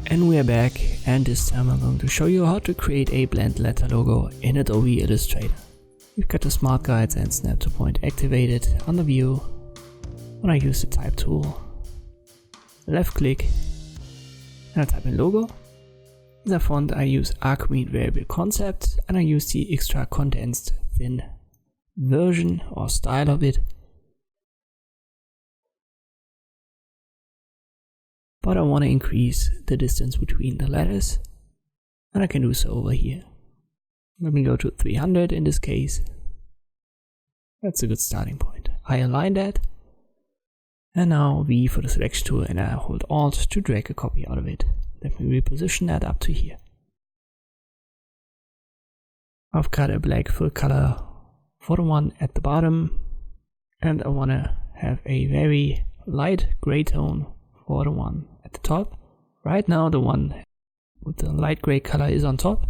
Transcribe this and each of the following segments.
And we are back, and this time I'm going to show you how to create a blend letter logo in Adobe Illustrator. We've got the smart guides and snap to point activated on the view. When I use the type tool, left click, and I type in logo. In the font I use Archimede variable concept, and I use the extra condensed thin version or style of it. But I want to increase the distance between the letters, and I can do so over here. Let me go to 300 in this case. That's a good starting point. I align that, and now V for the selection tool, and I hold Alt to drag a copy out of it. Let me reposition that up to here. I've got a black full color for the one at the bottom, and I want to have a very light gray tone for the one at the top. Right now the one with the light gray color is on top.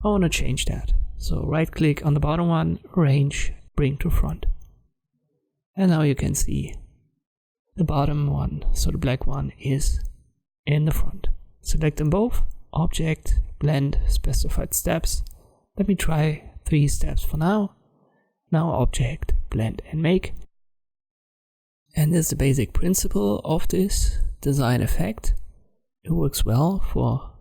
I want to change that. So right click on the bottom one, arrange, bring to front. And now you can see the bottom one, so the black one, is in the front. Select them both, object, blend, specified steps. Let me try 3 steps for now. Now object, blend and make. And this is the basic principle of this design effect. It works well for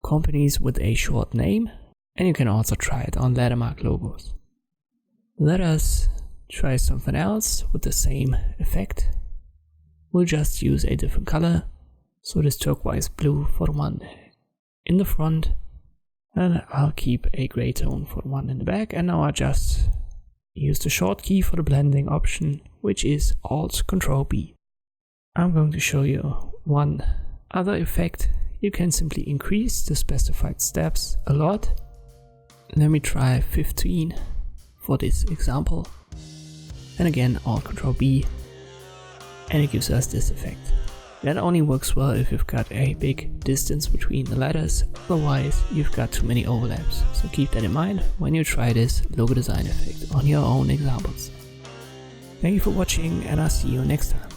companies with a short name, and you can also try it on lettermark logos. Let us try something else with the same effect. We'll just use a different color. So this turquoise blue for the one in the front, and I'll keep a gray tone for the one in the back, and now I just use the short key for the blending option, which is Alt-Control-B. I'm going to show you one other effect. You can simply increase the specified steps a lot. Let me try 15 for this example. And again, Alt-Control-B, and it gives us this effect. That only works well if you've got a big distance between the letters, otherwise you've got too many overlaps. So keep that in mind when you try this logo design effect on your own examples. Thank you for watching, and I'll see you next time.